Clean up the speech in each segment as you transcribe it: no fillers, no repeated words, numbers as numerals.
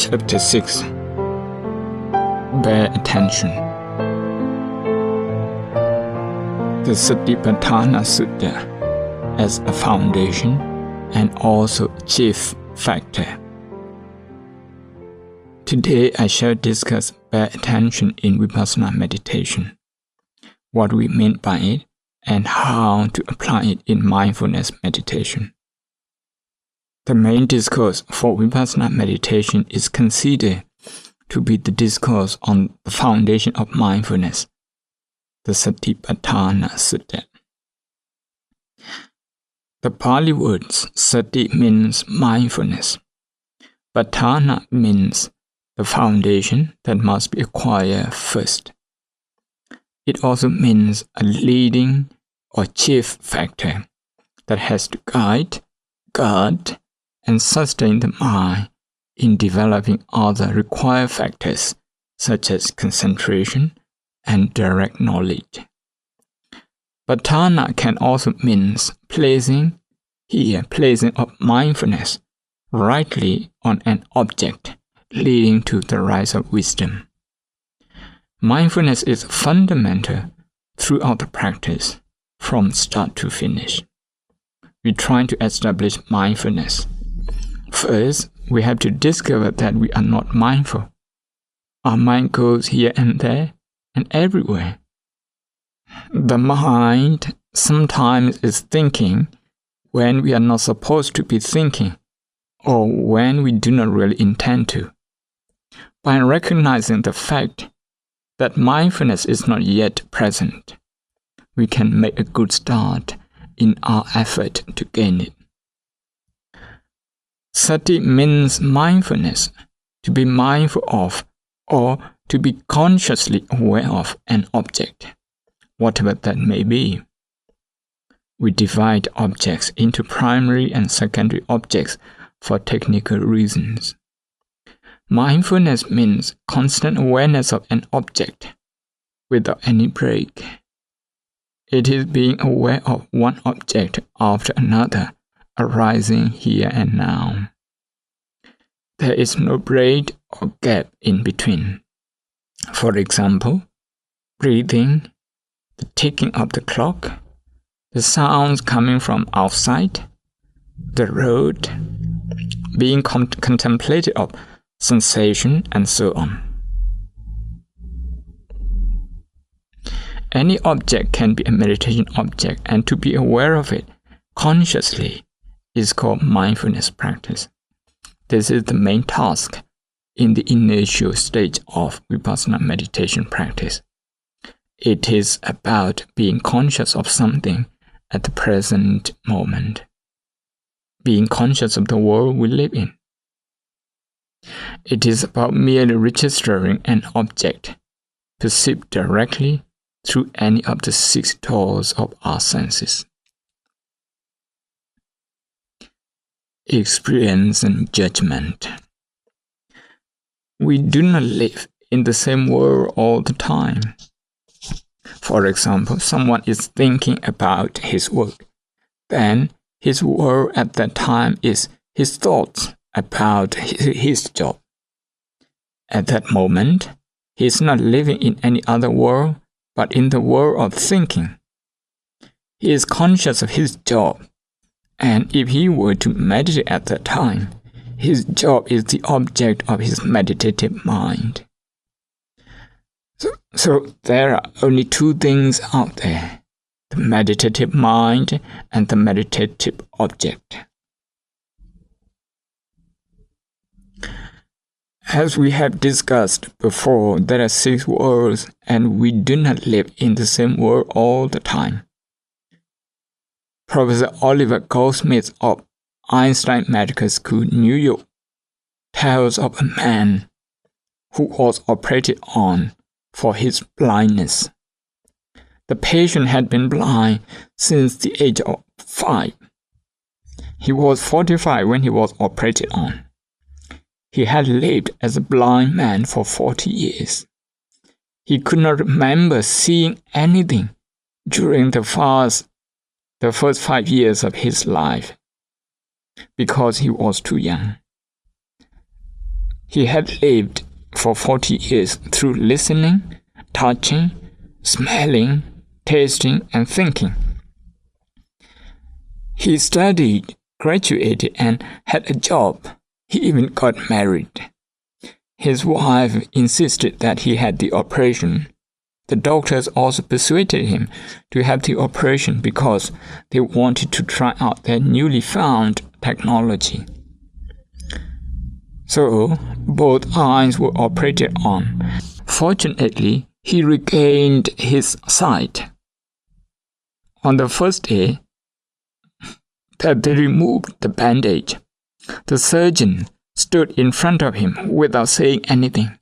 Chapter 6. Bear attention. The Satipatthana Sutta as a foundation and also chief factor. Today I shall discuss bear attention in Vipassana meditation, what we mean by it, and how to apply it in mindfulness meditation. The main discourse for Vipassana meditation is considered to be the discourse on the foundation of mindfulness, the Satipatthana Sutta. The Pali words Sati means mindfulness. Patthana means the foundation that must be acquired first. It also means a leading or chief factor that has to guide, guard, and sustain the mind in developing other required factors such as concentration and direct knowledge. Patthana can also mean placing of mindfulness rightly on an object, leading to the rise of wisdom. Mindfulness is fundamental throughout the practice, from start to finish. We try to establish mindfulness. First, we have to discover that we are not mindful. Our mind goes here and there and everywhere. The mind sometimes is thinking when we are not supposed to be thinking, or when we do not really intend to. By recognizing the fact that mindfulness is not yet present, we can make a good start in our effort to gain it. Sati means mindfulness, to be mindful of or to be consciously aware of an object, whatever that may be. We divide objects into primary and secondary objects for technical reasons. Mindfulness means constant awareness of an object without any break. It is being aware of one object after another, arising here and now. There is no break or gap in between. For example, breathing, the ticking of the clock, the sounds coming from outside, the road, being contemplated of sensation, and so on. Any object can be a meditation object, and to be aware of it consciously is called mindfulness practice. This is the main task in the initial stage of Vipassana meditation practice. It is about being conscious of something at the present moment, being conscious of the world we live in. It is about merely registering an object perceived directly through any of the 6 doors of our senses. Experience and judgment. We do not live in the same world all the time. For example, someone is thinking about his work. Then his world at that time is his thoughts about his job. At that moment, he is not living in any other world, but in the world of thinking. He is conscious of his job. And if he were to meditate at that time, his job is the object of his meditative mind. So there are only 2 things out there, the meditative mind and the meditative object. As we have discussed before, there are 6 worlds and we do not live in the same world all the time. Professor Oliver Goldsmith of Einstein Medical School, New York, tells of a man who was operated on for his blindness. The patient had been blind since the age of 5. He was 45 when he was operated on. He had lived as a blind man for 40 years. He could not remember seeing anything during the first 5 years of his life because he was too young. He had lived for 40 years through listening, touching, smelling, tasting, and thinking. He studied, graduated, and had a job. He even got married. His wife insisted that he had the operation. The doctors also persuaded him to have the operation because they wanted to try out their newly found technology. So, both eyes were operated on. Fortunately, he regained his sight. On the first day that they removed the bandage, the surgeon stood in front of him without saying anything.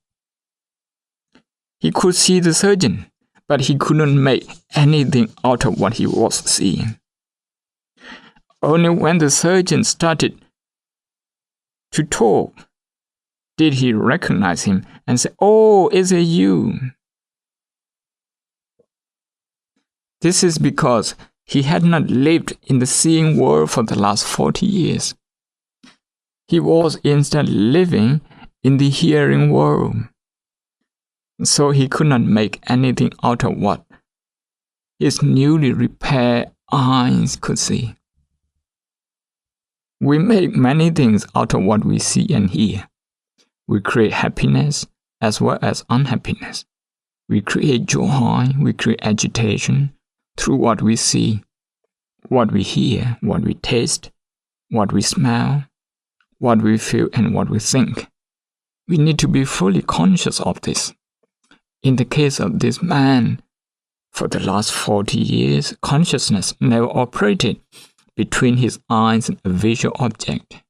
He could see the surgeon, but he couldn't make anything out of what he was seeing. Only when the surgeon started to talk did he recognize him and say, "Oh, is it you?" This is because he had not lived in the seeing world for the last 40 years. He was instead living in the hearing world. So he could not make anything out of what his newly repaired eyes could see. We make many things out of what we see and hear. We create happiness as well as unhappiness. We create joy, we create agitation through what we see, what we hear, what we taste, what we smell, what we feel, and what we think. We need to be fully conscious of this. In the case of this man, for the last 40 years, consciousness never operated between his eyes and a visual object.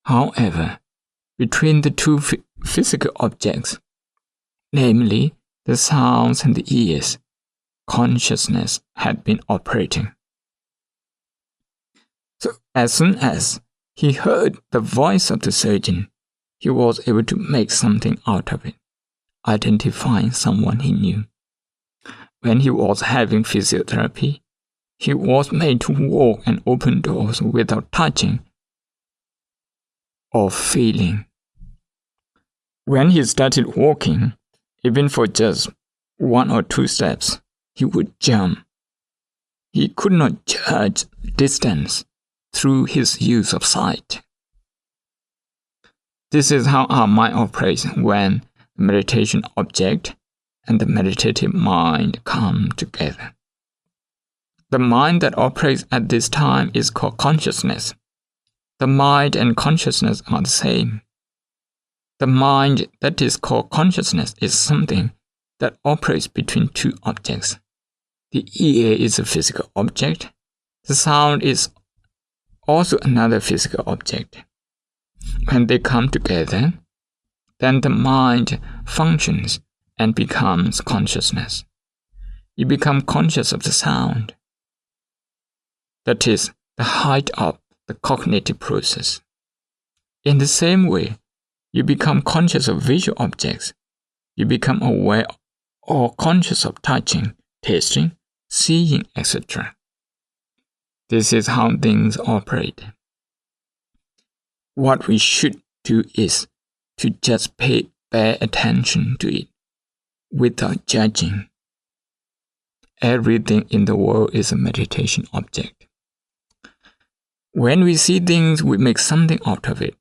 However, between the two physical objects, namely the sounds and the ears, consciousness had been operating. So as soon as he heard the voice of the surgeon, he was able to make something out of it, identifying someone he knew. When he was having physiotherapy, he was made to walk and open doors without touching or feeling. When he started walking, even for just 1 or 2 steps, he would jump. He could not judge distance through his use of sight. This is how our mind operates when the meditation object and the meditative mind come together. The mind that operates at this time is called consciousness. The mind and consciousness are the same. The mind that is called consciousness is something that operates between 2 objects. The ear is a physical object. The sound is also another physical object. When they come together, then the mind functions and becomes consciousness. You become conscious of the sound. That is the height of the cognitive process. In the same way, you become conscious of visual objects. You become aware or conscious of touching, tasting, seeing, etc. This is how things operate. What we should do is to just pay attention to it without judging. Everything in the world is a meditation object. When we see things, we make something out of it,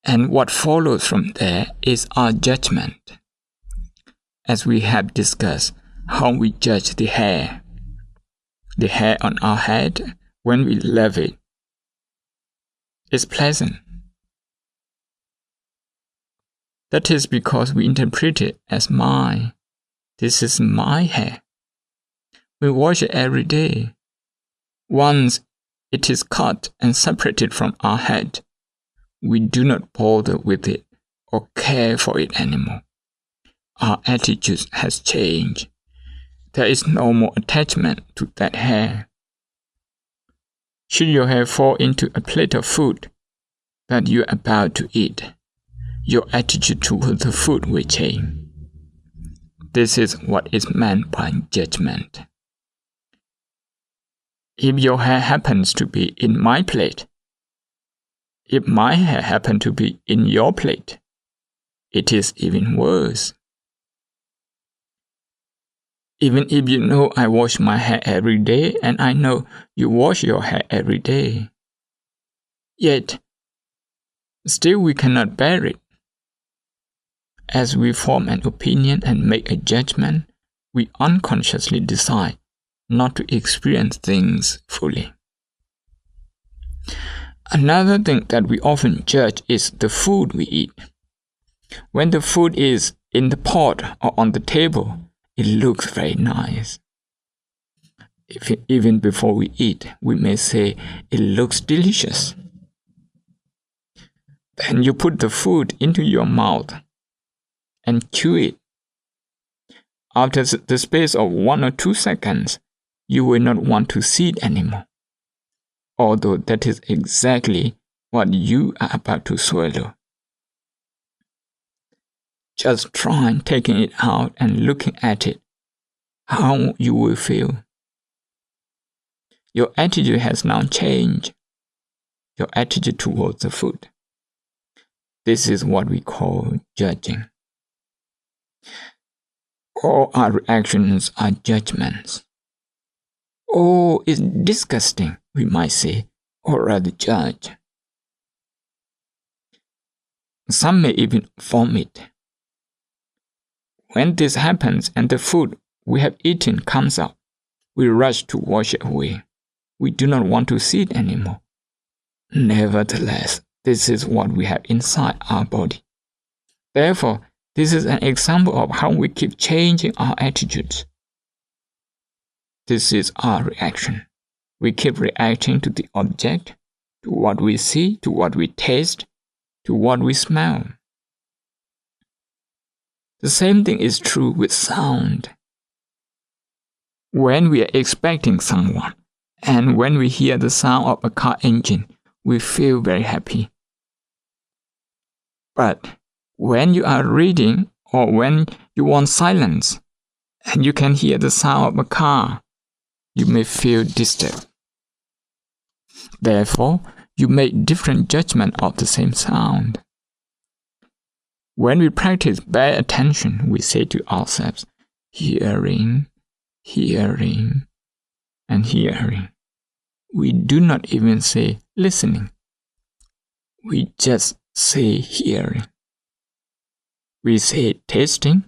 and what follows from there is our judgment. As we have discussed how we judge the hair on our head, when we love it, is pleasant. That is because we interpret it as mine. This is my hair. We wash it every day. Once it is cut and separated from our head, we do not bother with it or care for it anymore. Our attitude has changed. There is no more attachment to that hair. Should your hair fall into a plate of food that you are about to eat, your attitude toward the food will change. This is what is meant by judgment. If your hair happens to be in my plate, if my hair happened to be in your plate, it is even worse. Even if you know I wash my hair every day and I know you wash your hair every day, yet still we cannot bear it. As we form an opinion and make a judgment, we unconsciously decide not to experience things fully. Another thing that we often judge is the food we eat. When the food is in the pot or on the table, it looks very nice. Even before we eat, we may say, it looks delicious. Then you put the food into your mouth and chew it. After the space of 1 or 2 seconds, you will not want to see it anymore, although that is exactly what you are about to swallow. Just try taking it out and looking at it, how you will feel. Your attitude has now changed, your attitude towards the food. This is what we call judging. All our reactions are judgments. Oh, it's disgusting, we might say, or rather judge. Some may even vomit. When this happens and the food we have eaten comes out, we rush to wash it away. We do not want to see it anymore. Nevertheless, this is what we have inside our body. Therefore, this is an example of how we keep changing our attitudes. This is our reaction. We keep reacting to the object, to what we see, to what we taste, to what we smell. The same thing is true with sound. When we are expecting someone, and when we hear the sound of a car engine, we feel very happy. But when you are reading or when you want silence, and you can hear the sound of a car, you may feel disturbed. Therefore, you make different judgments of the same sound. When we practice bare attention, we say to ourselves, hearing, hearing, and hearing. We do not even say listening. We just say hearing. We say tasting.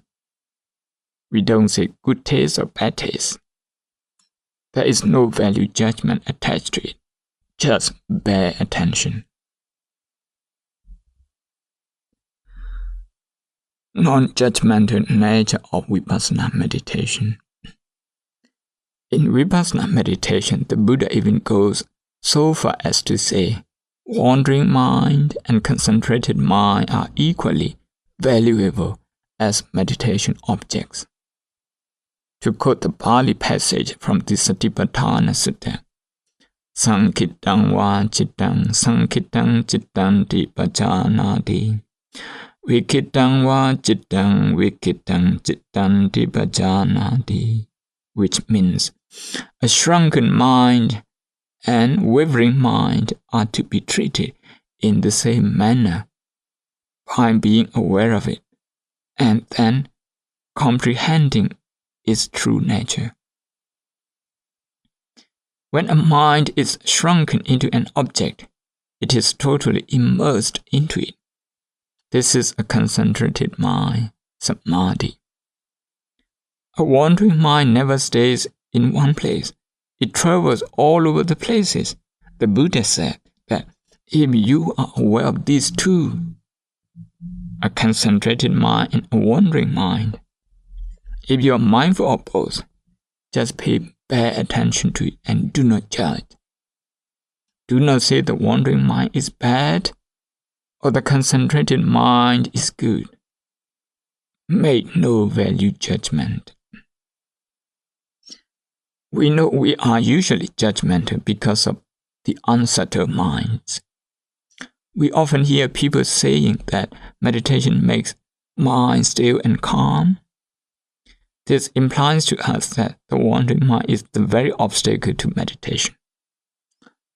We don't say good taste or bad taste. There is no value judgment attached to it, just bare attention. Non-judgmental nature of Vipassana meditation. In Vipassana meditation, the Buddha even goes so far as to say, wandering mind and concentrated mind are equally valuable as meditation objects. To quote the Pali passage from the Satipatthana Sutta, Sankitang va cittang, sankitang cittang dipajanati. Vikitang va cittang, vikitang cittang dipajanati. Which means, a shrunken mind and wavering mind are to be treated in the same manner by being aware of it and then comprehending its true nature. When a mind is shrunken into an object, it is totally immersed into it. This is a concentrated mind, samadhi. A wandering mind never stays in one place. It travels all over the places. The Buddha said that if you are aware of these two, a concentrated mind and a wandering mind, if you are mindful of both, just pay bare attention to it and do not judge. Do not say the wandering mind is bad or the concentrated mind is good. Make no value judgment. We know we are usually judgmental because of the unsettled minds. We often hear people saying that meditation makes mind still and calm. This implies to us that the wandering mind is the very obstacle to meditation.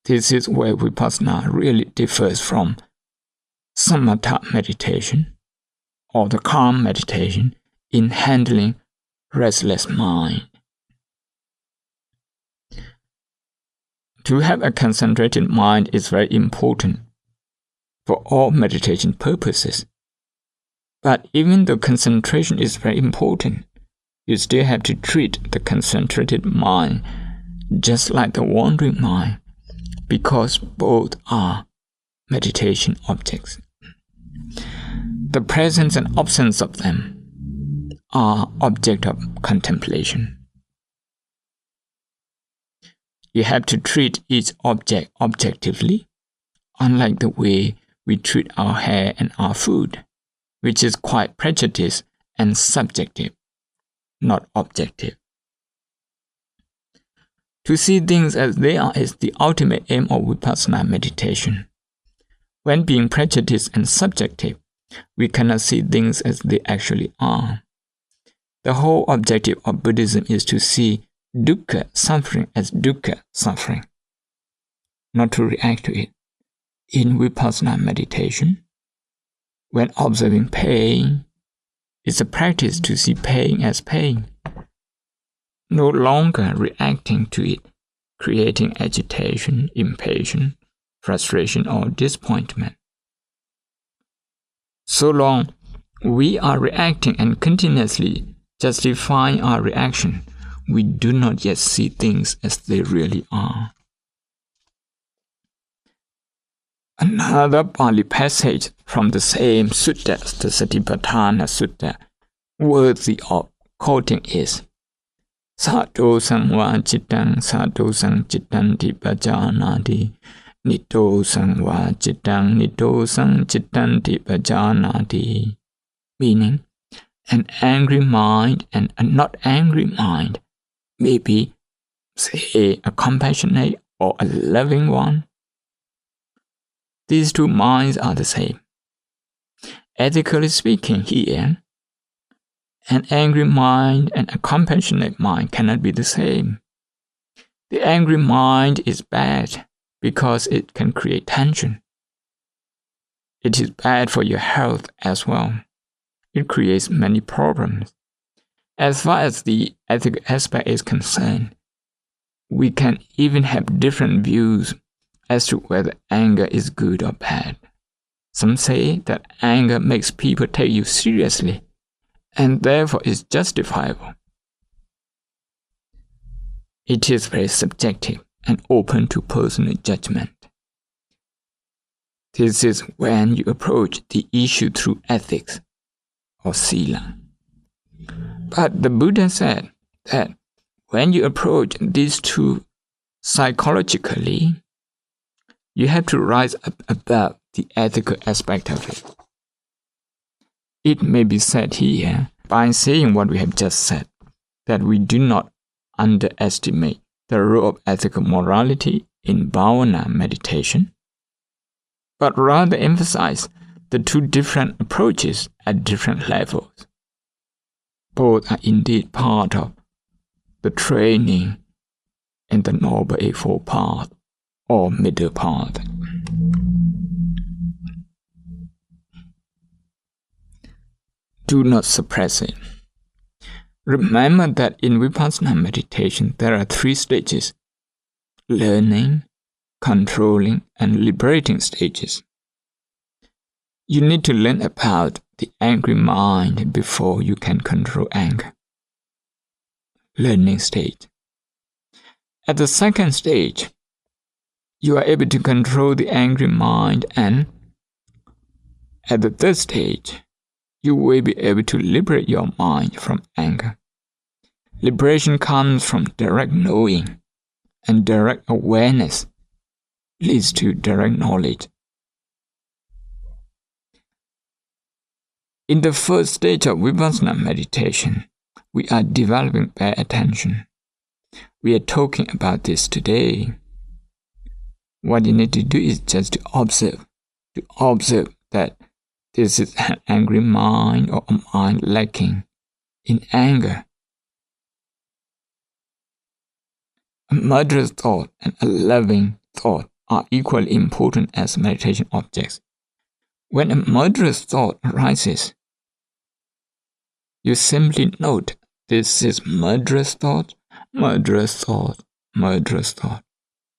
This is where Vipassana really differs from samatha meditation or the calm meditation in handling restless mind. To have a concentrated mind is very important for all meditation purposes. But even though concentration is very important, you still have to treat the concentrated mind just like the wandering mind, because both are meditation objects. The presence and absence of them are object of contemplation. You have to treat each object objectively, unlike the way we treat our hair and our food, which is quite prejudiced and subjective, not objective. To see things as they are is the ultimate aim of vipassana meditation. When being prejudiced and subjective, we cannot see things as they actually are. The whole objective of Buddhism is to see dukkha suffering as dukkha suffering, not to react to it. In vipassana meditation, when observing pain, it's a practice to see pain as pain, no longer reacting to it, creating agitation, impatience, frustration, or disappointment. So long we are reacting and continuously justifying our reaction, we do not yet see things as they really are. Another Pali passage from the same sutta, the Satipatthana Sutta, worthy of quoting is Sato sangva cittang sato sang cittanti pajanati nito sangva cittang nito sang cittanti pajanati, meaning an angry mind and a not angry mind may be, say, a compassionate or a loving one. These two minds are the same. Ethically speaking, here, an angry mind and a compassionate mind cannot be the same. The angry mind is bad because it can create tension. It is bad for your health as well. It creates many problems. As far as the ethical aspect is concerned, we can even have different views as to whether anger is good or bad. Some say that anger makes people take you seriously and therefore is justifiable. It is very subjective and open to personal judgment. This is when you approach the issue through ethics or sila. But the Buddha said that when you approach these two psychologically, you have to rise up above the ethical aspect of it. It may be said here, by saying what we have just said, that we do not underestimate the role of ethical morality in bhavana meditation, but rather emphasize the two different approaches at different levels. Both are indeed part of the training in the Noble Eightfold Path or middle path. Do not suppress it. Remember that in vipassana meditation there are three stages: learning, controlling, and liberating stages. You need to learn about the angry mind before you can control anger. Learning stage. At the second stage, you are able to control the angry mind, and at the third stage, you will be able to liberate your mind from anger. Liberation comes from direct knowing, and direct awareness leads to direct knowledge. In the first stage of vipassana meditation, we are developing bare attention. We are talking about this today. What you need to do is just to observe that this is an angry mind or a mind lacking in anger. A murderous thought and a loving thought are equally important as meditation objects. When a murderous thought arises, You simply note, this is murderous thought, murderous thought, murderous thought,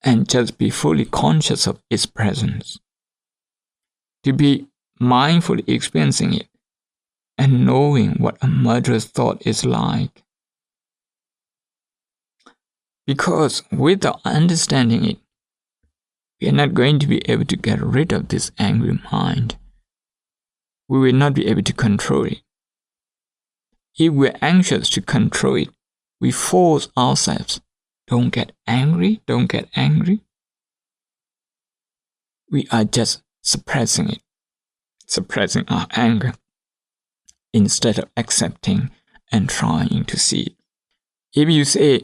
and just be fully conscious of its presence. To be mindfully experiencing it and knowing what a murderous thought is like. Because without understanding it, we are not going to be able to get rid of this angry mind. We will not be able to control it. If we're anxious to control it, we force ourselves. Don't get angry, don't get angry. We are just suppressing it, suppressing our anger, instead of accepting and trying to see it. If you say,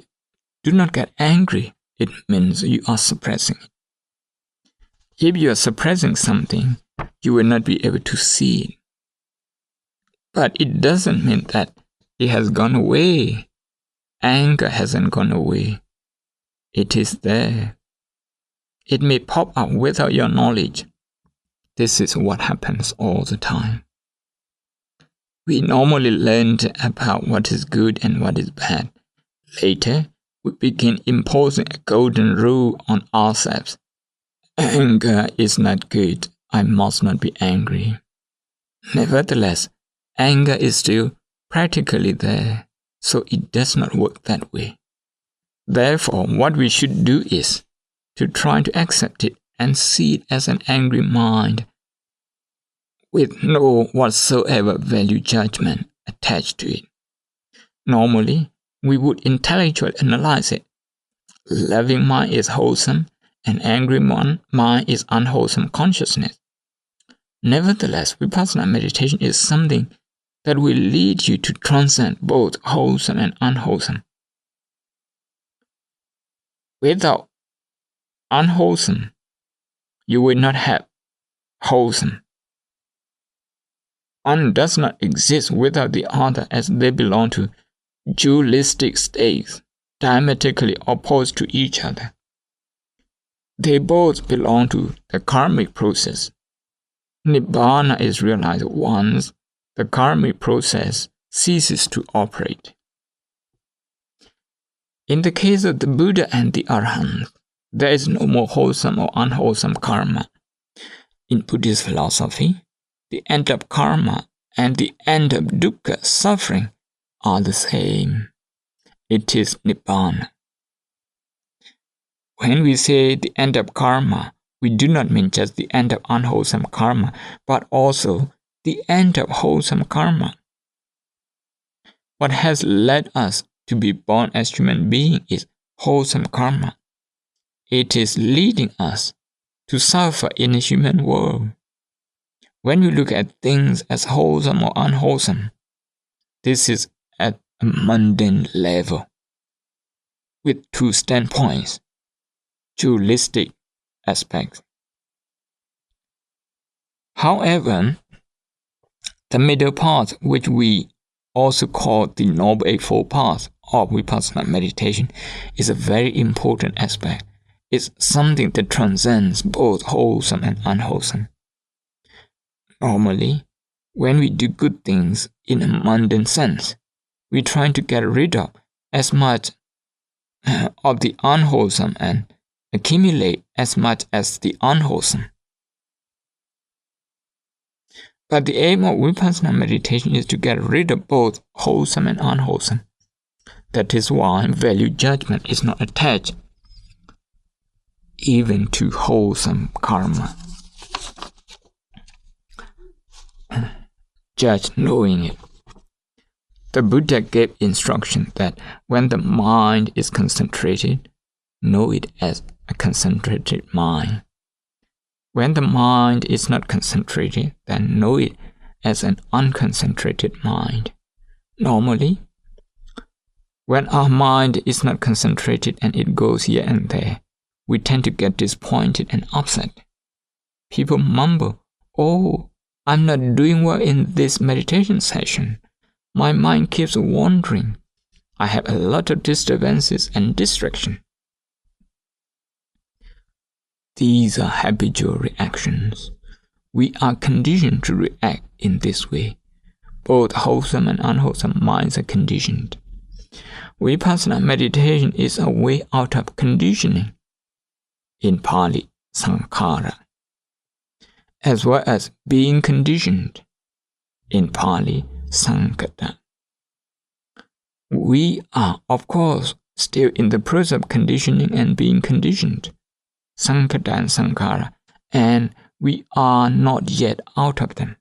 do not get angry, it means you are suppressing it. If you are suppressing something, you will not be able to see it. But it doesn't mean that it has gone away. Anger hasn't gone away. It is there. It may pop up without your knowledge. This is what happens all the time. We normally learn about what is good and what is bad. Later, we begin imposing a golden rule on ourselves. Anger is not good. I must not be angry. Nevertheless, anger is still practically there, so it does not work that way. Therefore, what we should do is to try to accept it and see it as an angry mind with no whatsoever value judgment attached to it. Normally, we would intellectually analyze it. Loving mind is wholesome, and angry mind is unwholesome consciousness. Nevertheless, Vipassana meditation is something that will lead you to transcend both wholesome and unwholesome. Without unwholesome, you will not have wholesome. One does not exist without the other, as they belong to dualistic states, diametrically opposed to each other. They both belong to the karmic process. Nibbana is realized once the karmic process ceases to operate. In the case of the Buddha and the Arahant, there is no more wholesome or unwholesome karma. In Buddhist philosophy, the end of karma and the end of dukkha, suffering, are the same. It is Nibbana. When we say the end of karma, we do not mean just the end of unwholesome karma, but also the end of wholesome karma. What has led us to be born as human beings is wholesome karma. It is leading us to suffer in a human world. When we look at things as wholesome or unwholesome, this is at a mundane level, with two standpoints, dualistic aspects. However, the middle path, which we also call the Noble Eightfold Path of Vipassana meditation, is a very important aspect. It's something that transcends both wholesome and unwholesome. Normally, when we do good things in a mundane sense, we try to get rid of as much of the unwholesome and accumulate as much as the unwholesome. But the aim of Vipassana meditation is to get rid of both wholesome and unwholesome. That is why value judgment is not attached even to wholesome karma. Judge knowing it. The Buddha gave instruction that when the mind is concentrated, know it as a concentrated mind. When the mind is not concentrated, then know it as an unconcentrated mind. Normally, when our mind is not concentrated and it goes here and there, we tend to get disappointed and upset. People mumble, "Oh, I'm not doing well in this meditation session. My mind keeps wandering. I have a lot of disturbances and distraction." These are habitual reactions. We are conditioned to react in this way. Both wholesome and unwholesome minds are conditioned. Vipassana meditation is a way out of conditioning, in Pali, sankhara, as well as being conditioned, in Pali, sankata. We are, of course, still in the process of conditioning and being conditioned, sankata and sankhara, and we are not yet out of them.